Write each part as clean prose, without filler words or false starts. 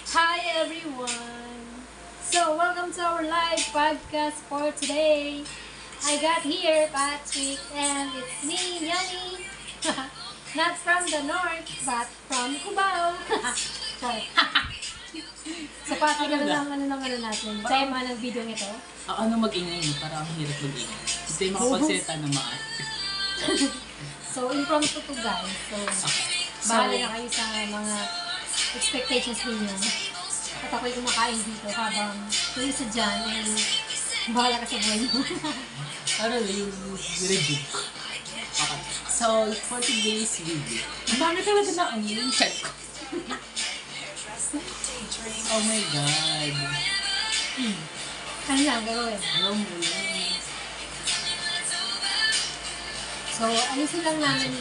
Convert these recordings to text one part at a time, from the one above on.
Hi everyone! So, welcome to our live podcast for today. I got here Patrick and it's me, Yanni. Not from the north, but from Cubao. Sorry. So, Patrick, ano natin? Tema ng video ito? Ano mag-ingay mo? Para ang hirap mag-ingay. Hindi makapagsalita na maayos. So, impromptu to guys. So, bahala na kayo sa mga expectations ninyo. At ako'y kumakain dito habang yung isa dyan ay bahala ka sa buhay mo. Ano na yung review? Okay. So, for today's video, ang dami talaga na ang yung chat ko. Oh my God. Ano lang gagawin? Alam mo yun. So, ayusin lang namin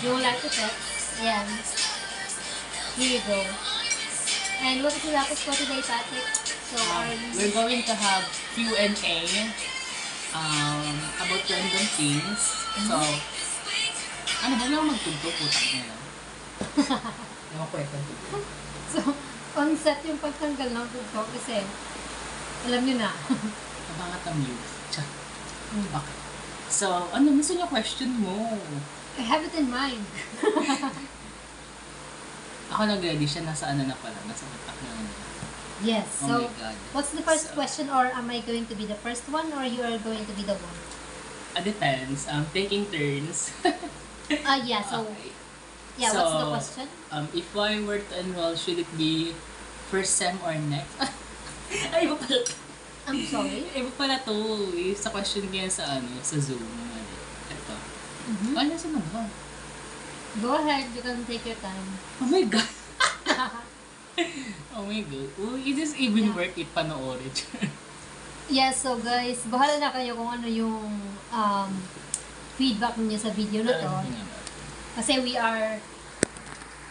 yung light effects. Ayan. Here you go. And what is the topic for today, Patrick? So, We're going to have Q&A about random things. So, ano ba lang magtugtog? Putang niya lang. Yung kwento. So, on set yung pagtanggal ng tugtog kasi alam nyo na. Nabangat ang mute. Tsa. Okay. So, ano gusto niyo question mo? I have it in mind. Ako nag-ready siya, nasa ano na pala, nasa utak na ano. Yes. Oh So, my God. what's the first question, or am I going to be the first one or you are going to be the one? Depends. Taking turns. Yeah. So, Okay. yeah, So, what's the question? If I were to enroll, should it be first sem or next? Ay, iba pala. I'm sorry. Iba pala to. Sa question kaya sa sa Zoom. Ito. Ano sa naman? Go ahead, you can take your time. Oh my God. Oh my God. Oh, is this even worth it panoorin? Yes, so guys, bahala na kayo kung ano yung feedback niyo sa video na to. Kasi we are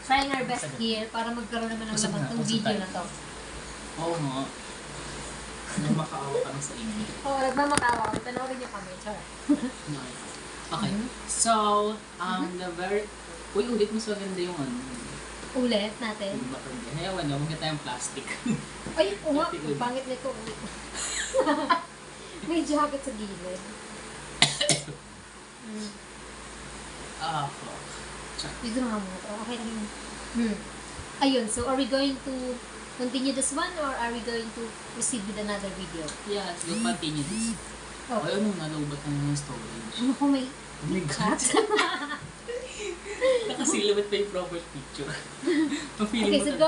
trying our best here para magkaroon naman ng laman tong video na to. Oo nga. Namakaawa kami sa inyo. Oo, nagmamakaawa kami. Panoorin niyo kami. Char. Okay. So, the very... Uy, ulit mas maganda yung ano. Ulit natin. Yung bakal din. Hayawan niyo, huwag tayong plastic. Ay, oo nga. Pangit nito. May jacket sa gilid. Dito na nga muna. Okay lang yun. Ayun, so are we going to continue this one or are we going to proceed with another video? Yeah, let's go continue this. Okay. Ay, ano, nalobat na yung storage. Ano kung may Oh my God. Nakasilabot pa yung profile picture. Okay, so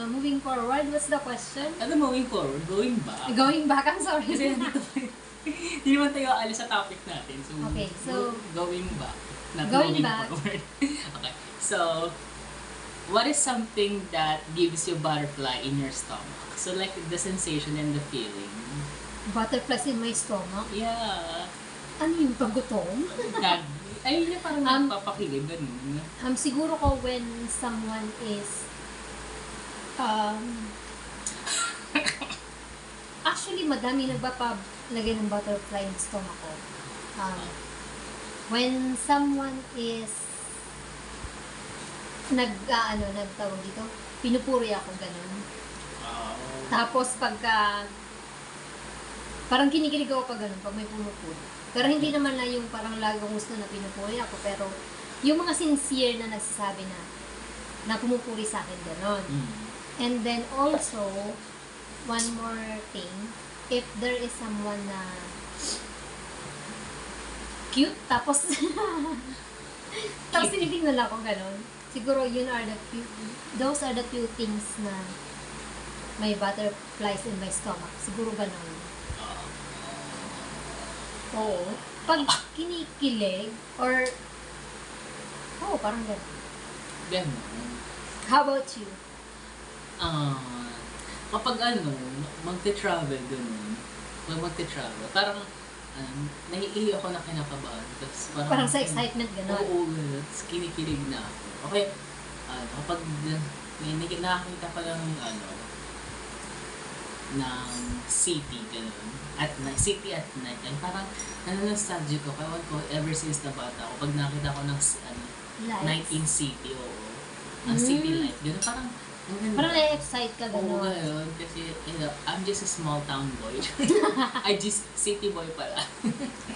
moving forward, what's the question? Ano moving forward? Going back? Going back, I'm sorry. Kasi nandito pa yun. Hindi naman tayo alis sa topic natin. So, Okay, so, going back. Not going moving back. forward. Okay. So, what is something that gives you butterfly in your stomach? So, like the sensation and the feeling. Butterflies in my stomach. Yeah. Ano yung pagutom? Ayun yung parang nagpapakilig. Ganun. Siguro ko when someone is actually madami nagpapalagay ng butterfly in stomach ko. When someone is nagtawag dito, pinupuri ako ganun. Tapos pagka parang kinikilig ako pag ganun, pag may pumupuri. Pero hindi naman na yung parang lagong gusto na pinupuri ako, pero yung mga sincere na nagsasabi na pumupuri sa akin ganun. And then also, one more thing, if there is someone na cute, tapos tinitingnan lang ako ganun. Siguro those are the few things na may butterflies in my stomach. Siguro ganun. Oo. Pag kinikilig, or parang ganun. Ganun. How about you? Kapag magte-travel ganun. Pag magte-travel, parang naiihi ako na kinakabahan. Parang sa excitement gano'n. Oo, tapos kinikilig na ako. Okay, kapag nakakita ko lang ng city, gano'n. City at night. And parang nostalgic ko. Ewan ko, ever since na bata ako, pag nakita ko ng night in city, ang city light. Gano'n, parang Parang na-excite ka Oo, gano'n. gano'n. Kasi, I'm just a small town boy. I just city boy pala.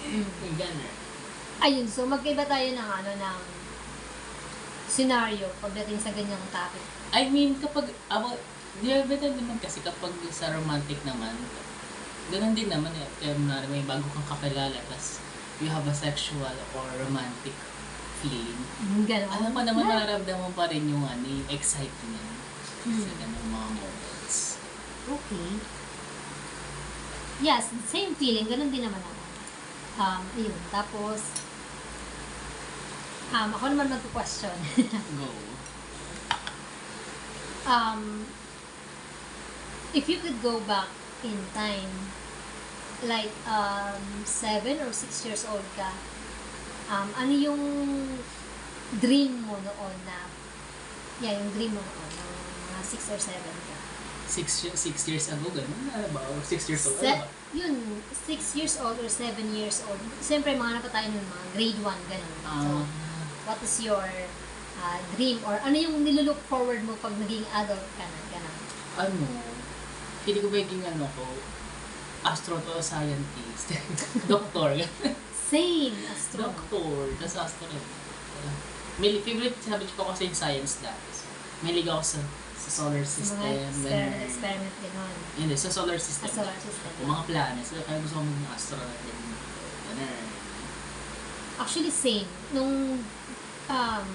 Yung gano'n. Ayun, so magkaiba tayo ng scenario pagdating sa ganyang topic. I mean, kapag, di ba better naman kasi kapag sa romantic naman, ganun din naman eh. Kaya may bago kang kakilala, tapos you have a sexual or romantic feeling. Gano'n. Alam mo naman, nararamdaman pa rin yung excitement sa ganung mga moments. Okay. Yes, same feeling. Ganun din naman ako. Yun. Tapos, ako naman mag-question. Go. If you could go back in time, like 7 or 6 years old ka, ano yung dream mo noon na, yung dream mo noon, ng mga 6 or 7 ka? 6 years ago, ganun? Ano ba? Or 6 years old? Ano ba? Yun, 6 years old or 7 years old. Siyempre, mga pa tayo nun, mga grade 1, ganun. So, what is your dream? Or ano yung nilook forward mo pag naging adult ka na? Ganun. Hindi ko magiging astronaut o scientist. Doktor. Same, astronaut. Doktor. Tapos astronaut. May favorite subject ko kasi yung science dati. May liga ako sa solar system. Mga experiment gano'n. Hindi, sa solar system. Solar system. Yung mga planets. Kaya gusto ko maging astronaut. Actually, same. Nung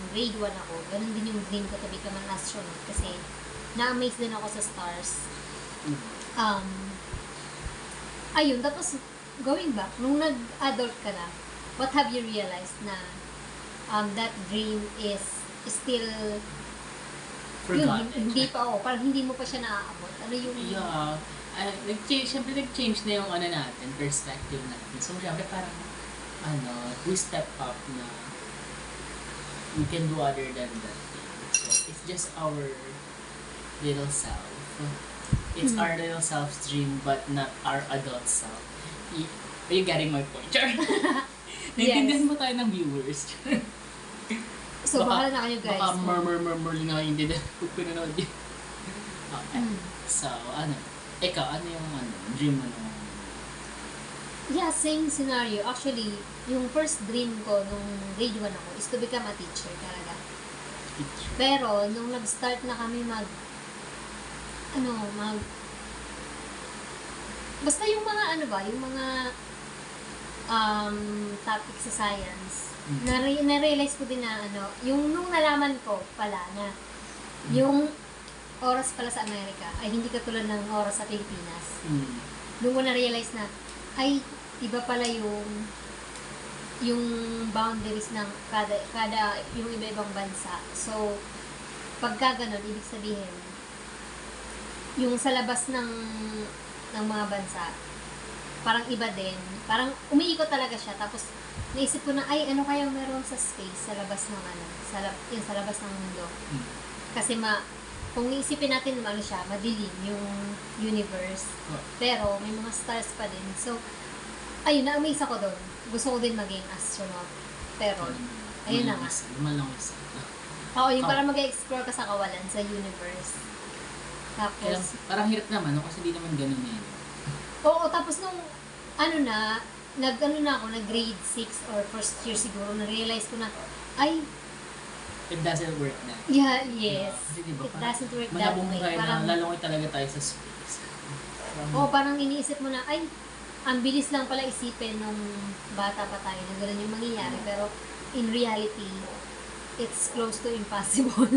grade 1 ako, ganun din yung dream ko to become an astronaut kasi na-amaze din ako sa stars. Ayun, tapos going back, nung nag-adult ka na, what have you realized na that dream is still Forgotten. yun, hindi pa, parang hindi mo pa siya naaabot. Ano yung... Yeah. Siyempre nag-change na yung natin, perspective natin. So, siyempre parang, we step up na we can do other than that thing. So, it's just our little self. It's our little self's dream, but not our adult self. Are you getting my point? Naintindihan mo tayo ng viewers. So, bahala na kayo guys. Baka murmur lang na hindi na pinanood yun. Okay. So, ikaw, ano yung dream mo nung? Yeah, same scenario. Actually, yung first dream ko nung grade 1 ako is to become a teacher talaga. Teacher. Pero, nung nag-start na kami basta yung mga yung mga topic sa science, na-realize ko din na yung nung nalaman ko pala na yung oras pala sa Amerika ay hindi katulad ng oras sa Pilipinas. Doon ko na-realize na ay iba pala yung boundaries ng kada yung iba-ibang bansa. So, pagka ganun, ibig sabihin, yung sa labas ng mga bansa, parang iba din. Parang umiikot talaga siya. Tapos, naisip ko na, ay, ano kaya meron sa space, sa labas ng sa labas ng mundo. Kasi kung iisipin natin siya, madilim yung universe. Pero, may mga stars pa din. So, ayun, na-amaze ako doon. Gusto ko din maging astronaut. Pero, ayun na nga. Malang isa. Oo, yung parang mag-explore ka sa kawalan, sa universe. Tapos, parang hirap naman, kasi di naman ganun eh. Oo, tapos nung, nag-grade 6 or first year siguro, na-realize ko na, ay, it doesn't work na. yeah, yes. Kasi diba, It doesn't work that malabong way. tayo Parang, na lalungoy talaga tayo sa space. parang iniisip mo na, ay, ang bilis lang pala isipin nung bata pa tayo na gano'n yung mangyayari. Pero, in reality, it's close to impossible.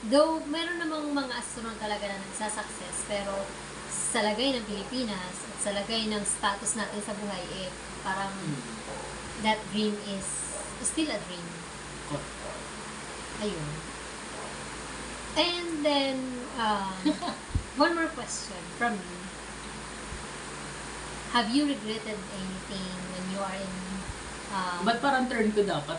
Though, meron namang mga astronaut talaga na nagsasucess, pero sa lagay ng Pilipinas at sa lagay ng status natin sa buhay, parang that dream is still a dream. Ayun. And then, one more question from me. Have you regretted anything when you are in... Ba't parang turn ko dapat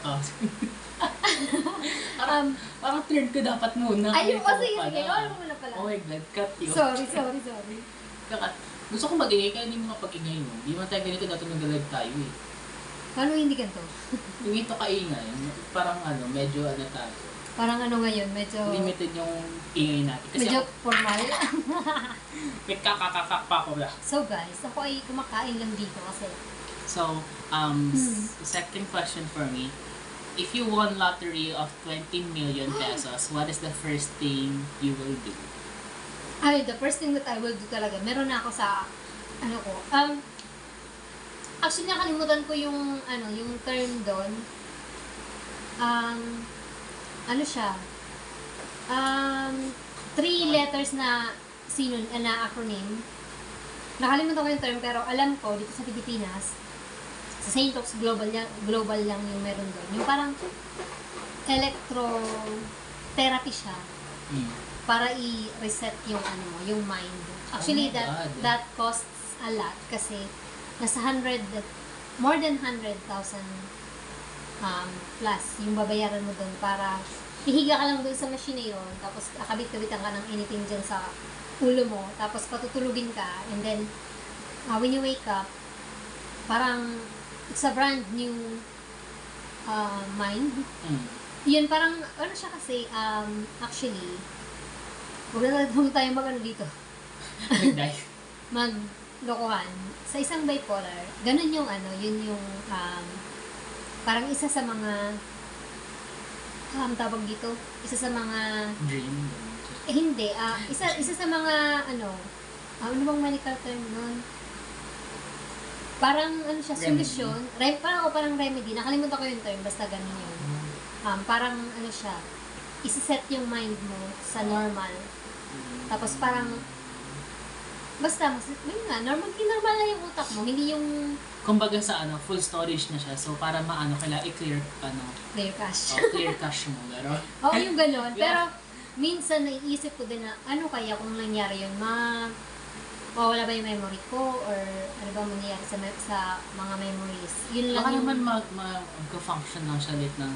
parang turn ko dapat muna. Ayun kasi sige, ano mo na pala. Oh my God, cut you. Sorry. Gusto ko mag-ingay, kaya hindi mo kapag-ingay mo. Hindi mo tayo ganito dati nag-live tayo Paano hindi ganito? Yung ito kaingay, parang medyo tayo. Parang ano ngayon, medyo limited yung ingay natin. Kasi medyo ako, formal. may kakakakak pa ako ba? So guys, ako ay kumakain lang dito kasi So, second question for me. If you won lottery of 20 million pesos, what is the first thing you will do? ay, the first thing that I will do talaga, meron na ako sa, ano ko, actually nakalimutan ko yung, yung term doon. Ano siya? 3 letters na na acronym. Nakalimutan ko yung term, pero alam ko, dito sa Pilipinas, sa St. Luke's global lang yung meron doon. Yung parang electrotherapy siya para i-reset yung yung mind. Actually, Oh my God. that costs a lot kasi nasa more than 100,000 plus yung babayaran mo doon para hihiga ka lang doon sa machine na yun, tapos akabit-kabitan ka ng anything dyan sa ulo mo, tapos patutulugin ka, and then when you wake up, parang it's a brand new mind. Yun, parang, ano siya kasi, actually, huwag na tayo dito. Nag-dive. Maglokohan. Sa isang bipolar, ganun yung yun yung, parang isa sa mga, tawag dito, isa sa mga, Dream. hindi, isa sa mga, ano bang medical term nun? Parang, siya, Remedy. solusyon, parang remedy, nakalimutan ko yung term, basta ganun yun. Parang, siya, isi-set yung mind mo sa normal. Tapos parang, basta, yun nga, normal na yung utak mo, hindi yung Kumbaga sa full storage na siya. So, para kailangan i-clear, clear cash. clear cash mo. Pero, Oo, yung gano'n. Yeah. Pero, minsan, naiisip ko din na, ano kaya kung nangyari yun, mawawala ba yung memory ko, or ano ba mangyayari sa mga memories. Yun lang baka yung, naman mag-function lang siya ulit ng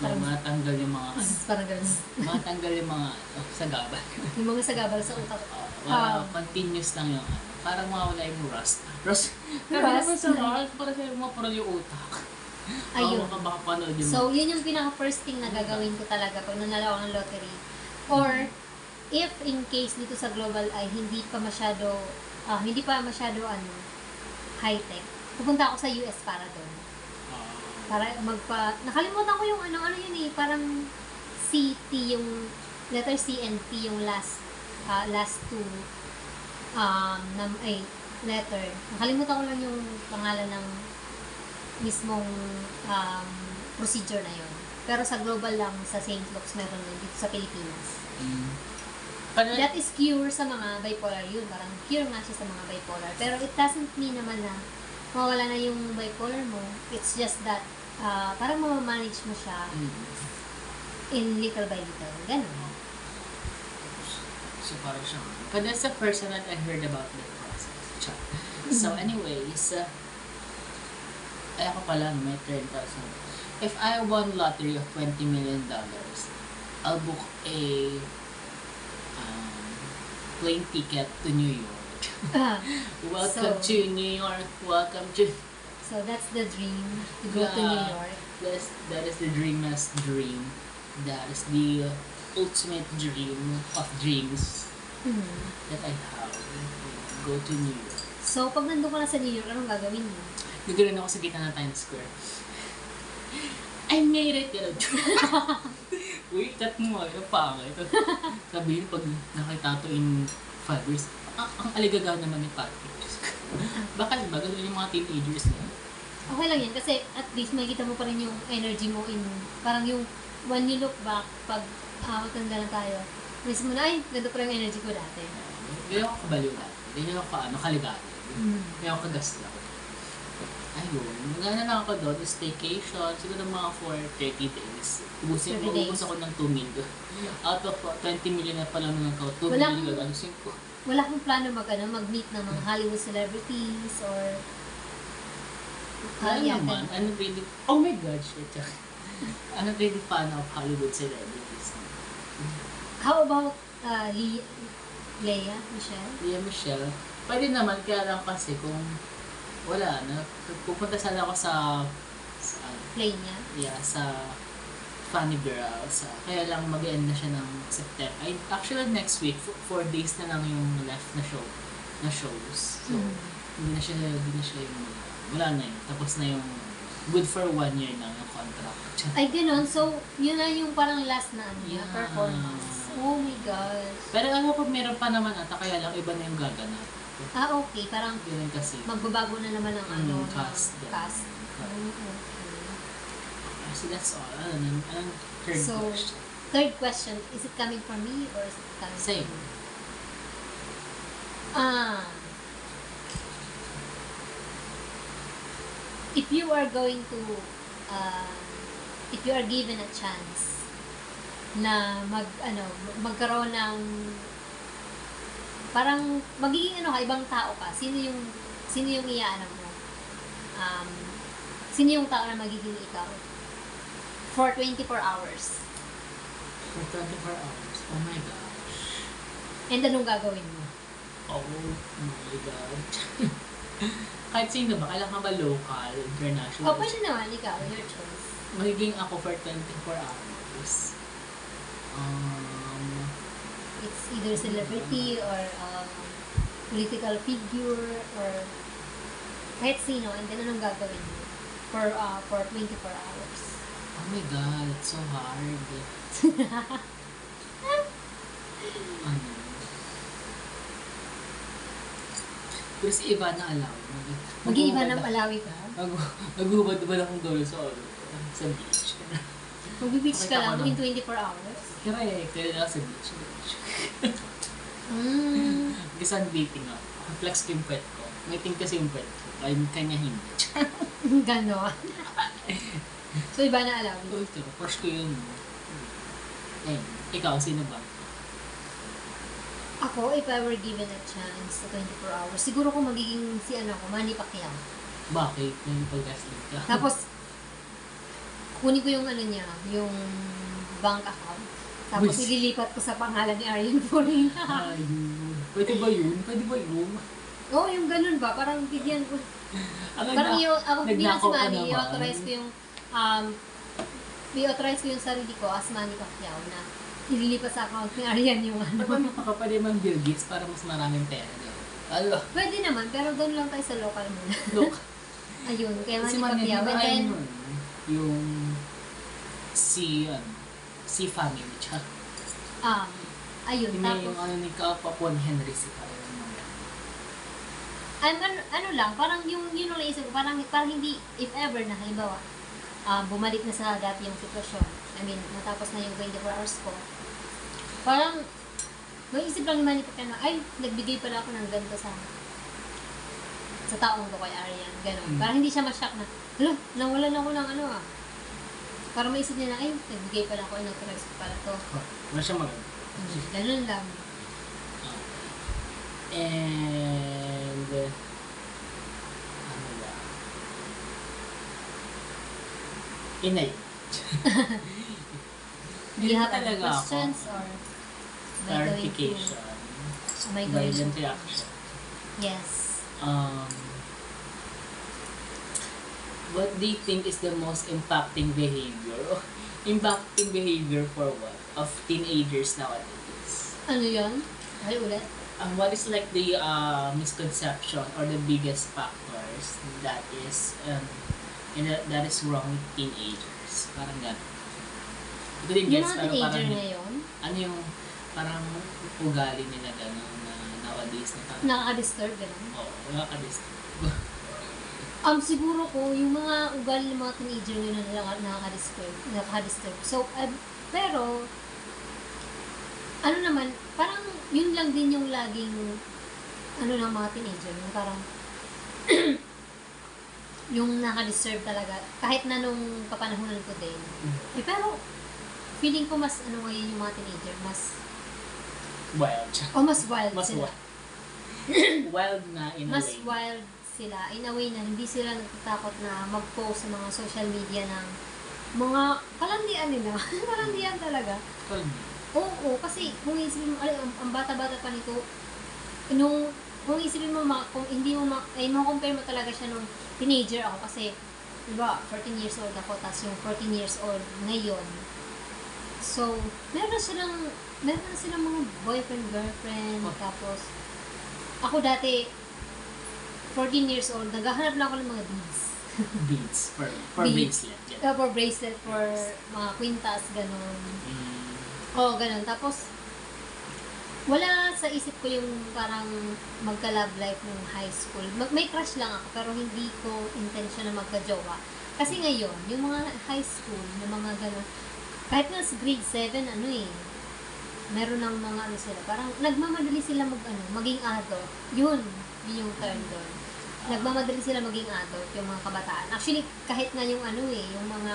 Parang- matanggal yung mga, parang gano'n. matanggal yung mga sagabal. Yung mga sagabal sa utak. Continuous lang yung parang mawawala yung rust. Rust? Rust? Naman sa rust, para sa mapurol yung utak. Ayun. Baka panood yung So, yun yung pinaka-first thing na gagawin ko talaga pag nanalo ako ng lottery. Or, if in case dito sa global ay hindi pa masyado high-tech, pupunta ako sa US para doon. Para nakalimutan ko yung ano yun eh, parang CT, yung letter C and T, yung last two letter. Nakalimutan ko lang yung pangalan ng mismong procedure na yun. Pero sa global lang, sa St. Luke's meron din dito sa Pilipinas. That is cure sa mga bipolar yun. Parang cure nga siya sa mga bipolar. Pero it doesn't mean naman na mawala na yung bipolar mo. It's just that parang mamamanage mo siya in little by little. Ganun. So, parang siya. But that's the first time that I heard about that process. So, anyways, ay ako pala, may third person. If I won lottery of $20 million, I'll book a plane ticket to New York. Welcome to New York. Welcome to... So that's the dream, to go to New York. That is the dreamiest dream. That is the ultimate dream of dreams that I have. Go to New York. So, pag nandun ka na sa New York, anong gagawin mo? Nagkaroon ako sa gitna ng Times Square. I made it! Uy, cut mo. Yung pangit. Sabihin, pag nakita to in 5 years, ang aligaga naman ni Patrick. Bakit ba? Ganun yung mga teenagers na. Okay lang yan, kasi at least makikita mo pa rin yung energy mo in, parang yung, when you look back, pag matanda na tayo, mismo na, ay, ganda pa rin yung energy ko dati. Hindi ako kabaliw natin. Hindi ako kaligado. Hindi ako kagasla. Ayun, nagana lang ako doon, staycation, siguro mga for 30 days. Ubus ako ng 2 million. Out of 20 million na pala nung ako, 2 million gagalusin ko. Wala akong plano mag-meet ng mga Hollywood celebrities or... Ano naman, ano really, oh my God, shit. Ano really fan of Hollywood celebrities? How about Lea Michelle? Pwede naman, kaya lang kasi kung wala na, pupunta sana ako sa plane niya? Yeah, sa Funny Girls. Kaya lang mag-end na siya ng September. Ay, actually, next week, 4 days na lang yung left na shows. So, hindi na siya yung, wala na yun. Tapos na yung, good for 1 year na yung contract. Ay, ganun. So, yun na yung parang last na Yeah. performance. Oh my gosh. Pero ano pa, meron pa naman ata, kaya lang iba na yung gaganap. Okay. Parang Ganun kasi. magbabago na naman ang Cast. ng cast. Okay. So that's all. Anong third So, question? third question, is it coming from me or is it coming Same. from you? If you are going to, if you are given a chance na magkaroon ng, parang magiging ibang tao ka, sino yung iaano mo? Sino yung tao na magiging ikaw? For 24 hours. For 24 hours. Oh my gosh. And anong gagawin mo? Oh my God. Kahit sino ba? Kailangan ba local, international? Pwede naman, ikaw, your choice. Magiging ako for 24 hours. It's either celebrity or political figure or kahit sino, and then anong gagawin mo for 24 hours? Oh my God, it's so hard. Ano? Pero si Ivana Alawi. Mag-iiba ng Malawi ka? Maghubad-ubad akong gawin sa beach. Mag-beach ka lang Nakita ko in 24 hours? Correct. Kaya lang sa beach. Sunbathing ako. Flex ko yung pet ko. May ting kasi yung pet ko. Kanya hindi. Ganon. So, iba na alam. First ko yun. Ayun. Ikaw, sino ba? Ako, if I were given a chance sa 24 hours, siguro ko magiging Manny Pacquiao. Bakit? May pag-wrestling ka? Tapos, kunin ko yung niya, yung bank account. Tapos, Uy. ililipat ko sa pangalan ni Arian Purina. Ayun. Pwede ba yun? Oo, yung ganun ba? Parang bigyan ko. Parang ako bilang si Manny, i-authorize ko yung, i-authorize ko yung sarili ko as Manny Pacquiao na ililipat sa account ni Arian yung Paano makapapalay man Bill Gates para mas maraming pera? Ano? Pwede naman, pero doon lang tayo sa local muna. Look. Ayun, kaya Si Manny Pacquiao. And then, yung si family siya. ayun, Hindi tapos, yung ni Papuan Henry si parang parang yung yun ang naisip ko, parang hindi, if ever na, halimbawa, bumalik na sa dati yung sitwasyon. I mean, natapos na yung 24 hours ko. Parang, maisip lang naman ito na, ay, nagbigay pala ako ng ganito sa taong ko kay Arian. Ganon. Parang hindi siya ma-shock na, hala, nawalan ako ng Parang maisip niya na, ay, nagbigay pala ako, nag-authorize ko pala to. Wala siya maganda. Ganon lang. And ano ba? Inay. Do you have any talaga questions ako. or Clarification. am I going Violent to? reaction. Yes. What do you think is the most impacting behavior? Impacting behavior for what? Of teenagers nowadays? Ano yun? Ay, ulit. What is like the misconception or the biggest factors that is that is wrong with teenagers? Parang gano'n. Ito din Yung guys, mga pero teenager parang ngayon, ano yung parang ugali nila gano'n na nowadays na parang nakaka-disturb, gano'n. nakaka-disturb. Siguro ko, yung mga ugali ng mga teenager ngayon na nakaka-disturb. So, pero, ano naman, parang yun lang din yung laging, ng mga teenager, yung parang, yung nakaka-disturb talaga, kahit na nung kapanahonan ko din. Pero, feeling ko mas, ngayon yung mga teenager, mas, Wild. mas wild Mas sila. wild na in a Mas way. wild sila in a way na hindi sila natatakot na mag-post sa mga social media ng mga kalandian nila. Kalandian talaga. Oo, kasi kung isipin mo, ang bata-bata pa nito, kung isipin mo, kung hindi mo, compare mo talaga siya nung teenager ako kasi, diba, 14 years old ako, tapos yung 14 years old ngayon, So, meron na silang mga boyfriend, girlfriend, tapos, ako dati, 14 years old, naghahanap lang ako ng mga beads. Beads for Beads. bracelet. Yeah. For bracelet, for mga kwintas, gano'n. Oo, gano'n. Tapos, wala sa isip ko yung parang magka-love life nung high school. May crush lang ako, pero hindi ko intention na magka-jowa. Kasi ngayon, yung mga high school, yung mga gano'n, kahit nga sa grade 7, meron ng mga sila, parang nagmamadali sila maging adult. Yun yung term doon. Nagmamadali sila maging adult, yung mga kabataan. Actually, kahit nga yung yung mga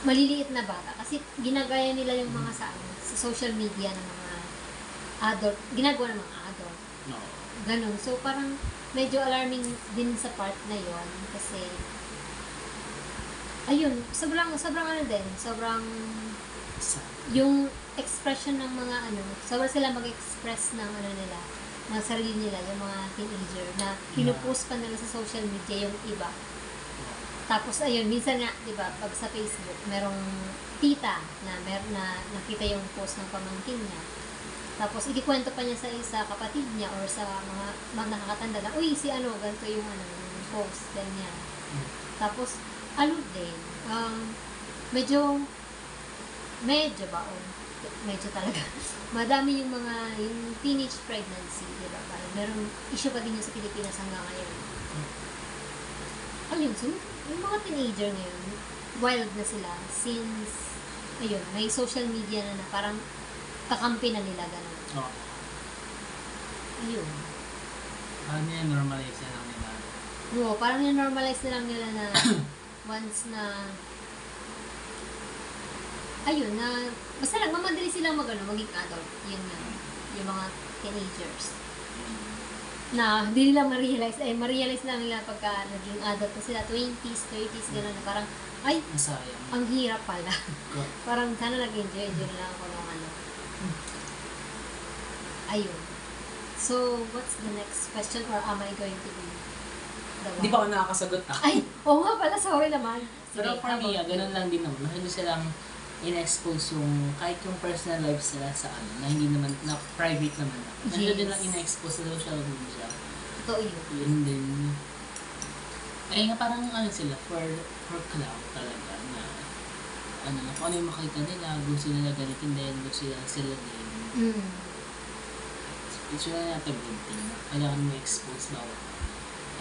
maliliit na bata. Kasi ginagaya nila yung mga sa social media ng mga adult, ginagawa ng mga adult. No. Ganun. So, parang medyo alarming din sa part na yon kasi ayun, sobrang yung expression ng mga sobrang sila mag-express ng nila, ng sarili nila, yung mga teenager na pinupost pa nila sa social media yung iba. Tapos ayun, minsan nga, 'di ba, pag sa Facebook, merong tita na nakita yung post ng pamangkin niya. Tapos ikikwento pa niya sa isa kapatid niya or sa mga nakakatanda na, uy, si ganito yung yung post, ganyan. Tapos din, medyo talaga. Madami yung teenage pregnancy, di ba? Parang merong issue pa din yun sa Pilipinas hanggang ngayon. So, yung mga teenager ngayon, wild na sila since, may social media na parang kakampi na nila, gano'n. Oh. Ayun. Parang normalize na lang nila. Oo, parang normalize na lang nila na once na basta lang, mamadali silang maging adult. Yun yung mga teenagers. Na hindi nila ma-realize lang nila pagka naging adult na sila, 20s, 30s, gano'n, na parang, masayang. ang hirap pala. Parang sana nag-enjoy lang ako ng Ayun. So, what's the next question, or am I going to be the one? Di ba ako nakakasagot Oo nga pala, sorry naman. Pero for me, ganun lang din naman. Masyado silang in-expose yung, kahit yung personal life sila sa na hindi naman, na private naman. Masyado din lang in-expose sa social media. Totoo yun. Yun din. Nga parang sila, for clout talaga, na kung ano yung makita nila, gusto nila ganitin din, gusto sila din. It's really not a good thing. Kailangan mo expose bawat.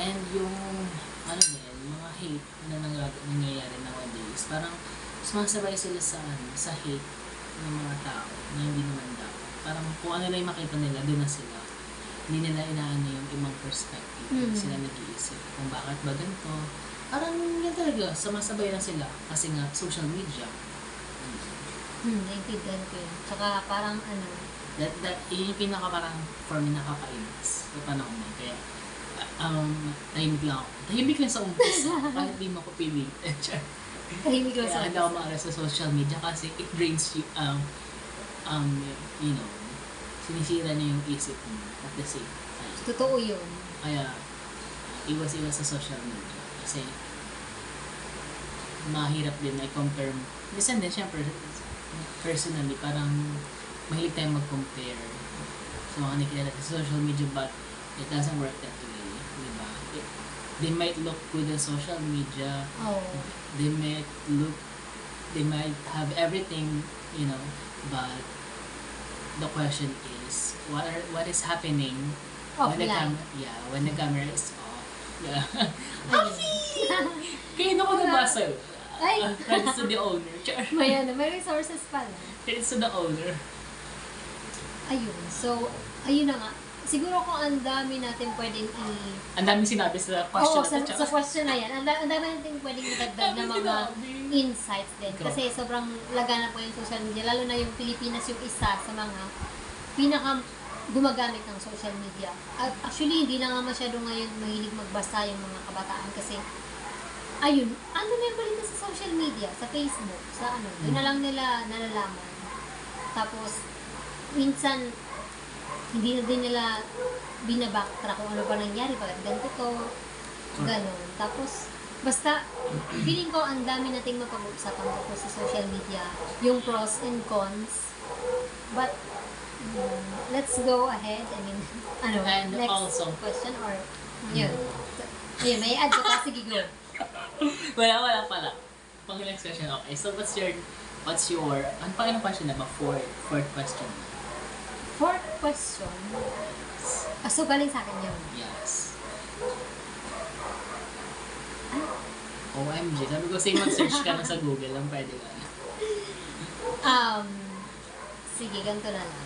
And yung, mga hate na nangyayari nowadays, parang sumasabay sila sa hate ng mga tao na hindi naman dapat. Parang kung ano na yung makita nila, doon na sila. Hindi nila inaano yung ibang perspective. Sila nag-iisip kung bakit ba ganito. Parang yan talaga, sumasabay na sila kasi nga social media. Naintindihan ko yun. Tsaka parang yun yung pinaka parang for me nakakainis sa panahon na. Kaya tahimik lang sa umpisa kahit di mo ko pilitin. Tahimik lang sa umpisa. Kaya hindi ako maalas sa social media kasi it drains you, sinisira niya yung isip mo at the same time. Totoo yun. Kaya iwas-iwas sa social media kasi mahirap din na i-compare mo. Minsan din, syempre, personally, parang mahilig tayong mag-compare sa mga nakikilala sa social media, but it doesn't work that way, diba? They might look good on social media. Oh. They might have everything, but the question is, what is happening when the camera is off? Yeah. Kaya ko nabasa yun. Credits to the owner. May resources pala. Credits to the owner. Ayun. So, ayun na nga. Siguro kung ang dami natin pwedeng Ang dami sinabi sa question sa question na yan. Ang dami natin pwedeng idagdag na mga insights din. Kasi sobrang laganap po yung social media. Lalo na yung Pilipinas yung isa sa mga pinaka gumagamit ng social media. Actually, hindi na nga masyado ngayon mahilig magbasa yung mga kabataan kasi ayun, na yung balita sa social media, sa Facebook, sa doon na lang nila nalalaman. Tapos, minsan, hindi na din nila binabacktrack kung ano pa nangyari, bakit ganito to, gano'n. Tapos, Basta, feeling ko ang dami nating mapag-uusapan ko sa social media, yung pros and cons. But, let's go ahead. I mean, And next also, question or, yun. Ayun, may add ka pa. Sige, go. wala pala. Pang next question, okay. So, what's your, ano pa yung question na ba? Fourth question. Fourth question. So, galing sa akin yun. Yes. OMG, sabi ko sa'yo mag-search ka na sa Google lang pwede ka na. Sige, ganito na lang.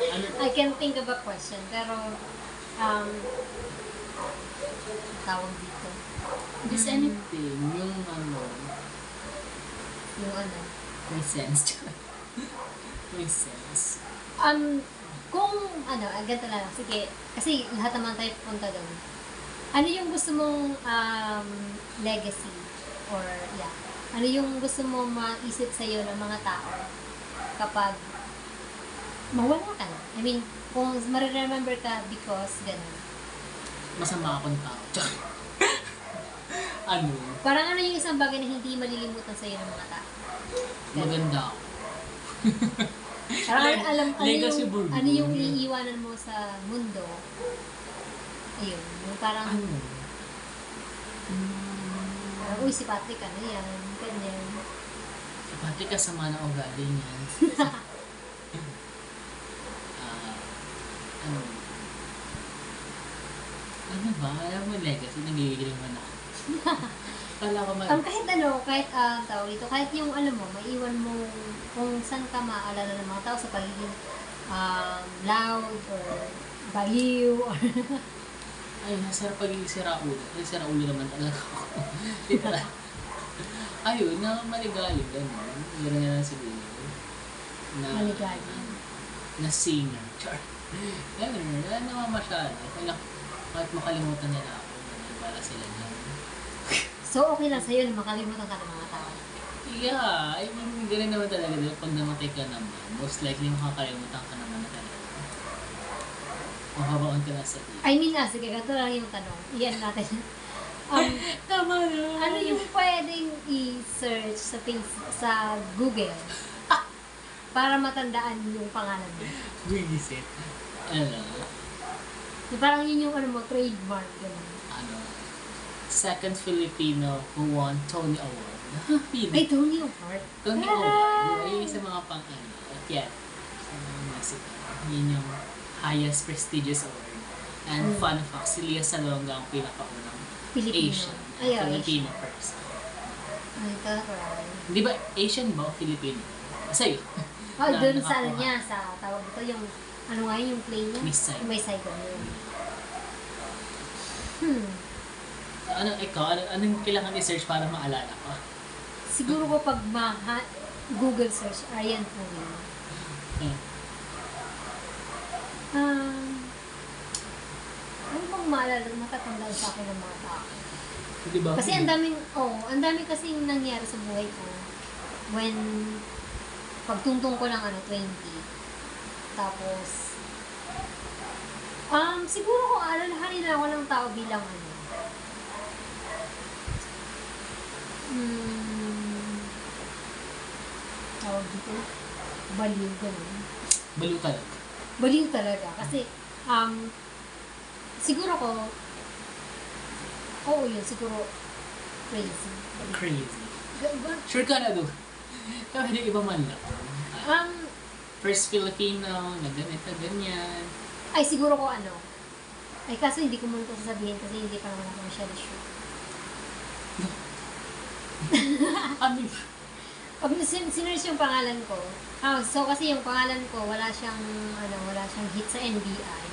Ano? I can think of a question, pero, tawag dito. Just anything, yung ano, Yung ano. may sense. May sense. Kung ganito na lang, sige, kasi lahat naman tayo pupunta doon. Ano yung gusto mong legacy? Or, yeah. Ano yung gusto mo maisip sa'yo ng mga tao kapag mawala ka na? I mean, kung mariremember ka because gano'n. Masama akong tao. Ano? Parang ano yung isang bagay na hindi malilimutan sa'yo ng mga tao? Maganda ako. Parang alam, Legacy burger. ano yung iiwanan mo sa mundo? Ayun, yung parang, Ano? parang, uy, si Patrick, ano yan, ganyan. Pati kasama na ugali niyan. Ano? Ano ba? Alam mo legacy, nagigiling mo na. Kala ko Kahit tawag dito, kahit yung alam mo, maiwan mo kung saan ka maalala ng mga tao sa pagiging loud or baliw or ay, nasarap pagiging siraulo. Ay, siraulo naman talaga ako. Literal. Ayun, na maligalig. Gano'n. Gano'n nga lang siguro. maligalig. Na singer. Char. Gano'n. Wala naman masyado. Kahit makalimutan nila ako. Wala sila niyan. So, okay lang sa'yo na makalimutan ka ng mga tao. Yeah, I mean, ganun naman talaga. Pag namatay ka naman, most likely makakalimutan ka naman na talaga. Mahabaon ka na sa iyo. I mean, sige, ganito lang yung tanong. Iyan natin. Tama na. Ano yung pwedeng i-search sa Google para matandaan yung pangalan mo? Visit. Ano? Yung parang yun yung trademark. Ganun. Ano? Second Filipino who won Tony Award. Ay, Tony Award. Tony Award. Yung sa mga pang-ano. At yan. Sa mga Mexico. Yun yung highest prestigious award. And fun fact, si Lea Salonga ang pinakaunang Filipino. Asian. Ayaw, Filipino person. Ay, taray. Di ba Asian ba o Filipino? Sa'yo. Doon sa ano niya, sa tawag ito, yung ano nga yun, yung play niya? Miss Saigon. May Saigon yun. Anong kailangan i-search para maalala ko? Siguro ko pag Google search, Aryan Puri. Ano bang maalala, matatandaan sa akin ng mga tao? Di ba? Kasi ang dami kasing nangyari sa buhay ko when pagtungtong ko ng 20. Tapos, siguro kung alalahanin na ako ng tao bilang tawag dito, baliw, ganun. Baliw ka lang. Baliw talaga. Kasi, siguro ko, yun, siguro, crazy. Crazy. Sure ka na doon. Kaya hindi iba man lang. First Filipino, na ganito, ganyan. Ay, siguro ko ay, kaso hindi ko muna ito sasabihin kasi hindi pa naman ako masyado sure. Pag sinerch yung pangalan ko, so kasi yung pangalan ko, wala siyang hit sa NBI.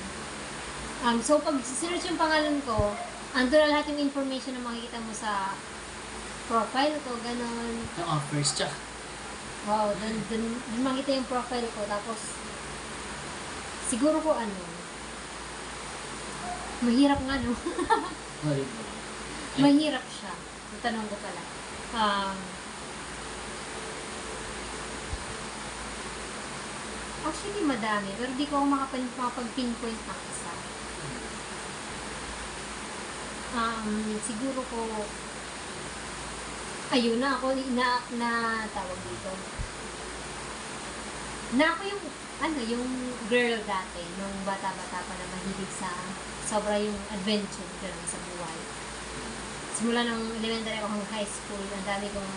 So pag sinerch yung pangalan ko, ando na lahat yung information na makikita mo sa profile ko, ganon. Yung offers, tsaka. Wow, dun makita yung profile ko, tapos siguro ko mahirap nga no. Mahirap siya. Tanong ko pala. Actually, madami. Pero di ko ako makapag-pinpoint ng isa. Siguro ko, ayun na ako, tawag dito. Na ako yung, yung girl dati, nung bata-bata pa na mahilig sa sobra yung adventure ganun sa buhay. Simula ng elementary ako hanggang high school, ang dami kong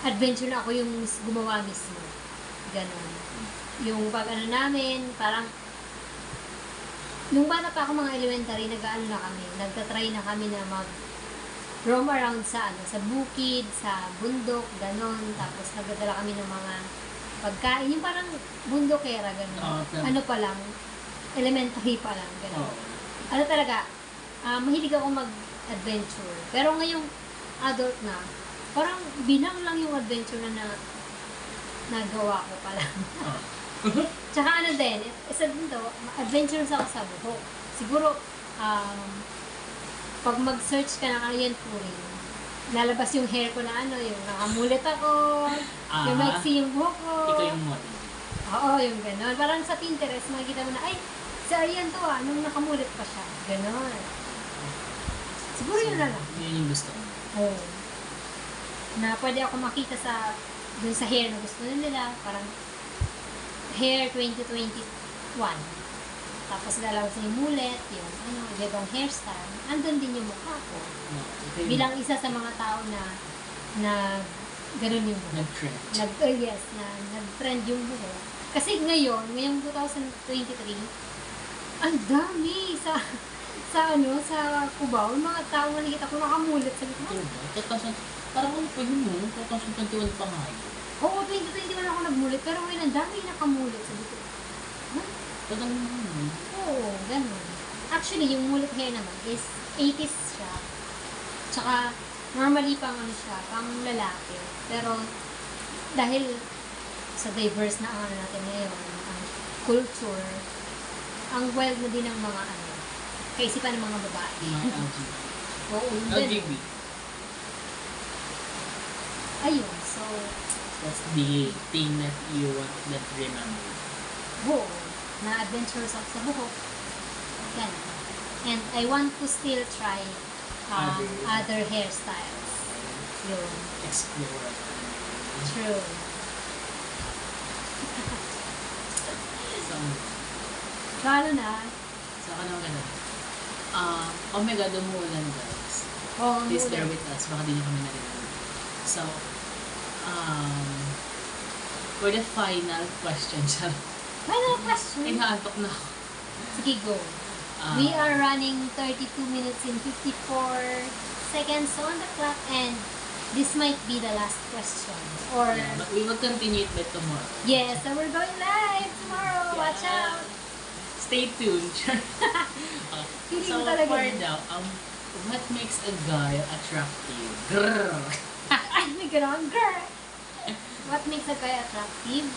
adventure na ako yung gumawa mismo. Ganun. Yung namin, parang nung bata pa ako mga elementary, nagtatry na kami na roam around sa bukid, sa bundok, ganon. Tapos nagdadala kami ng mga pagkain, yung parang bundokera, ganon. Ano pa lang, elementary pa lang, ganon. Ano talaga, mahilig ako mag-adventure. Pero ngayong adult na, parang bilang lang yung adventure na nagawa ko pa lang. Tsaka din, isa din to, adventurous ako sa buhok. Siguro, pag mag-search ka ng Aryan Puring, lalabas yung hair ko na yung nakamulit ako, yung maiksi yung buhok ko. Ikaw yung model. Oo, yung gano'n. Parang sa Pinterest, makikita mo na, ay, si Aryan to nung nakamulit pa siya. Gano'n. Siguro yun na lang. Yun yung gusto ko. Oo. Na pwede ako makita dun sa hair na gusto nila, parang hair 2021. Tapos lalabas yung mulet, yung ibang hairstyle. Andun din yung mukha ko. Bilang isa sa mga tao na ganun yung buhok. Nag-trend. Yes, nag-trend yung buhok. Kasi ngayong 2023, ang dami sa Cubao, mga tao nakikita ko nakamulit sa likod. Parang ano pa yun mo? 2021 pa nga yun. Oo, 2021 ako nagmulit, pero ngayon ang dami nakamulit sa likod. Talagang Oo, ganun. Actually, yung mulit hair naman is 80s siya. Tsaka, normally pang pang lalaki. Pero, dahil sa diverse na natin ngayon, ang culture, ang wild na din ng mga kaisipan ng mga babae. mga LGBT. Oo, LGBT. Ayun, so, That's the thing that you want that remember. buhok, na adventurous ako sa buhok. Yan. And I want to still try other hairstyles. Yun. Explore. True. So, ano na? So, ano ganun? Oh my God, umuulan guys. Oh, Please bear with us. Baka di nyo kami narinig. So, for the final question, Final question. inaantok na ako. Sige, go. We are running 32 minutes and 54 seconds on the clock, and this might be the last question. Or Yeah, but we will continue it by tomorrow. yes, so we're going live tomorrow. Yeah. Watch out. Stay tuned. Feeling So, talaga for yun. now, what makes a guy attractive? Grrr. Ay, may ganon. Girl. What makes a guy attractive?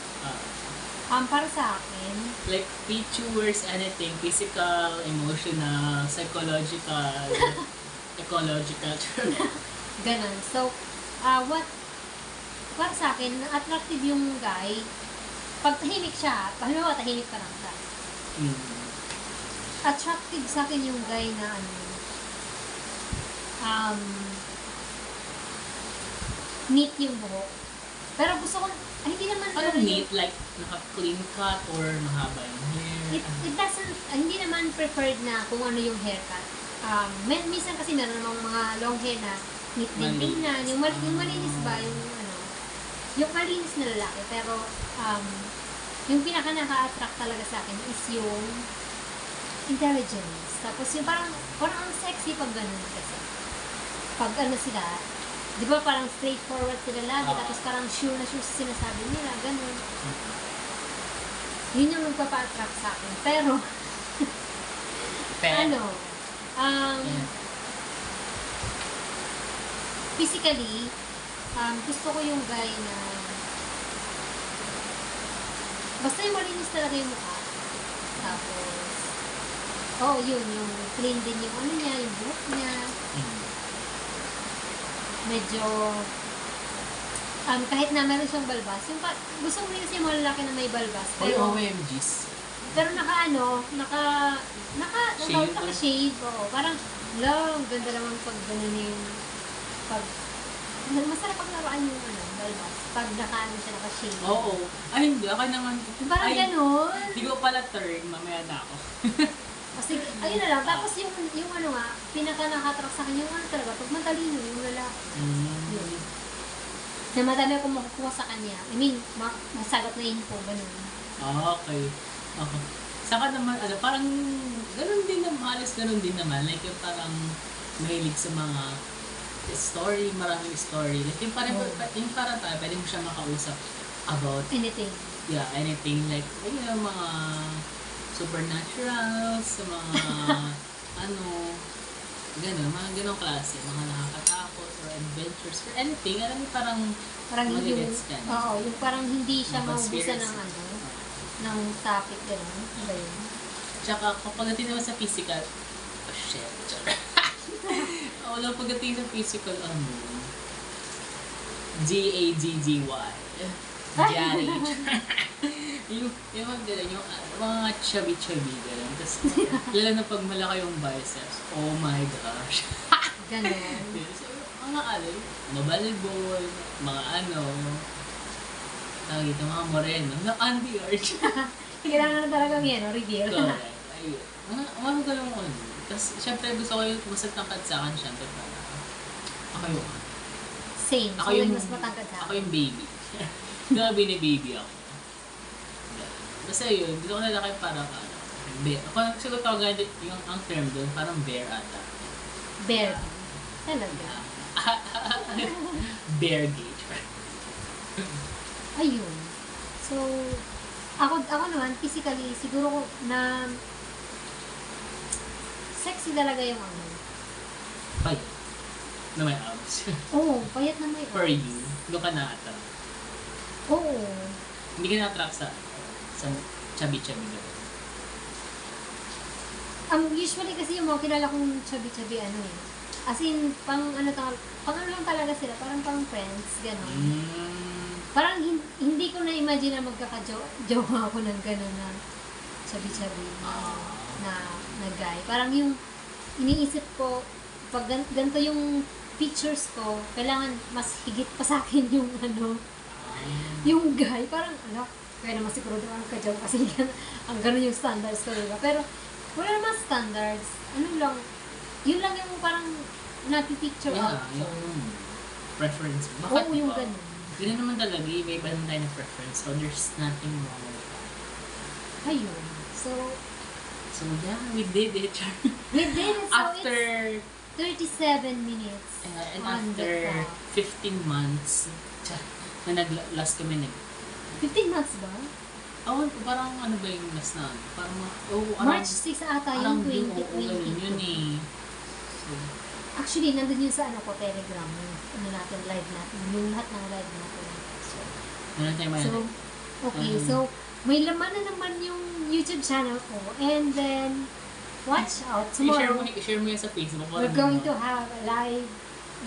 Para sa akin, Like features, anything, physical, emotional, psychological, ecological. ganon. So, para sa akin, attractive yung guy, pag tahimik siya, halimbawa tahimik pa lang siya. Attractive sa akin yung guy na neat yung buhok. Pero gusto ko, hindi naman Ano neat? Like, naka-clean cut or mahaba yung hair? It doesn't, hindi naman preferred na kung ano yung haircut. Minsan kasi meron namang mga long hair na neat din tingnan. Yung malinis ba, yung malinis na lalaki. Pero, yung pinaka naka-attract talaga sa akin is yung intelligence. Tapos yung parang ang sexy pag ganun kasi. Pag sila, di ba parang straightforward sila lagi, tapos parang sure na sure sa sinasabi nila, ganun. Yun yung nagpapa-attract sa akin. Pero, physically, gusto ko yung guy na basta yung malinis talaga yung mukha. Tapos, yun, yung clean din yung niya, yung buhok niya. Medyo, kahit na meron siyang balbas, gusto ko rin kasi yung malalaki na may balbas. Oy, Pero, OMGs. pero Shave. naka-shave. Oo, parang, ang ganda naman pag ganun yung, pag, masarap pag laruan yung balbas. Pag siya naka-shave. Oo. Ay, hindi. Ako naman. Parang ganun. Hindi ko pala turn. Mamaya na ako. Kasi, ayun na lang. Tapos yung pinaka nakatrack sa akin, yung talaga, pag matalino, yung lalaki. Yun. Na madami akong makukuha sa kanya. I mean, masagot na info, ganun. Okay. Okay. Saka naman, parang ganun din naman, halos ganun din naman. Like yung parang mahilig sa mga story, maraming story. Like yung parang tayo, pwede mo siya makausap about Anything. Yeah, anything like, mga supernatural, sa mga mga ganong klase, mga nakakatakot or adventures or anything. Alam mo, parang magigets ka na. Oo, yung parang hindi siya Mga maubusan conspiracy. ng topic, gano'n. Diba yun? Tsaka kapag natin naman sa physical, wala pagdating sa physical, G-A-G-G-Y. Gary. yung mga chubby-chubby, gano'n. Tapos, lalo na pag malaki yung biceps, oh my gosh. Gano'n. So, mga volleyball, mga tawag ito, mga moreno, na anti-arch. Kailangan na talagang reveal. Correct. Ayun. Mga galong Tapos, syempre, gusto ko yung mas tangkad sa akin, syempre, para ako yung Same. Ako So, yung, mas matangkad sa ako akin. yung baby. Hindi bini-baby ako. Basta yun, gusto ko na lang kayo parang bear. Ako siguro tawagan yung ang term doon, parang bear ata. Bear. Talaga. Bear gauge. Ayun. So, ako naman, physically, siguro ko na sexy talaga yung Payat. Na may abs. Oo, payat na may For you, doon ka na-attract. Oo. Hindi ka na-attract sa chubby-chubby doon. Usually kasi yung mga kilala kong chubby-chubby, as in, pang ano lang talaga sila, parang pang friends, gano'n. Parang hindi ko na-imagine na magkaka-jowa ako ng gano'n na chubby-chubby na guy. Parang yung iniisip ko, pag ganito yung pictures ko, kailangan mas higit pa sa akin yung yung guy. Parang, kaya naman siguro naman ka-jowa kasi ang gano'n yung standards ko, diba? Pero, wala naman standards. Yun lang yung parang napipicture out ko. Yung preference. Oo, yung gano'n. Yun naman talaga, iba-iba naman tayo ng preference. So, there's nothing wrong with that. Ayun. So yeah, we did it. we did it. So After, it's 37 minutes. and on the after clock. 15 months, na last kami 15 months ba? Parang ano ba yung last na? Parang, March 6 ata yung 2020. Yun eh. So, Actually, nandun yun sa Telegram. Yung natin, live natin. Yung lahat ng live natin. So, okay. So, may laman na naman yung YouTube channel ko. And then, watch out. Tomorrow, i-share mo yan sa Facebook. we're going to have a live.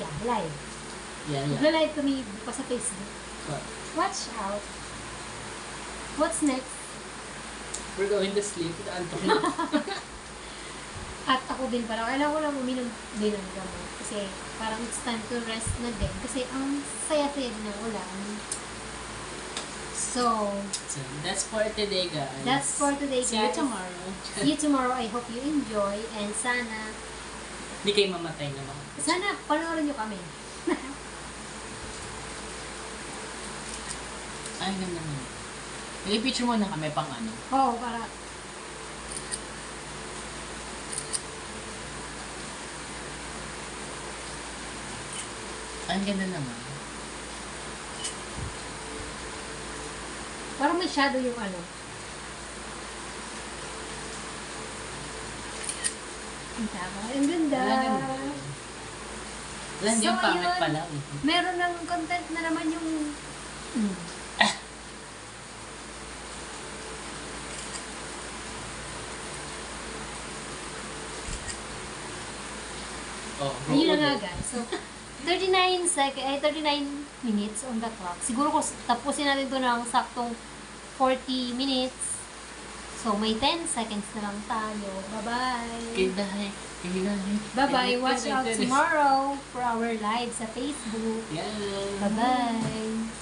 Yeah, live. Yeah. Magla-live kami pa sa Facebook. What? Watch out. What's next? We're going to sleep. Antok na. At ako din parang, kailangan ko lang uminom din ng gamot. Kasi parang it's time to rest na din. Kasi ang saya-saya din ng ulan. So, that's for today, guys. that's for today, guys. See you tomorrow. See you tomorrow. I hope you enjoy. And sana, Hindi kayo mamatay na mga. sana panoorin nyo kami. Ay, ganda naman. Nag-picture mo na kami pang Oo, para Ay, ganda naman. parang may shadow yung Ang tama. Ang ganda. Wala, hindi yung pangit ayun, pala. Meron ng content na naman yung Oh, ayun na nga guys. So, 39 minutes on the clock. Siguro kung tapusin natin to ng saktong 40 minutes. So, may 10 seconds na lang tayo. Bye-bye! Kidahay. Bye-bye! Watch out tomorrow for our live sa Facebook. Yeah. Bye-bye!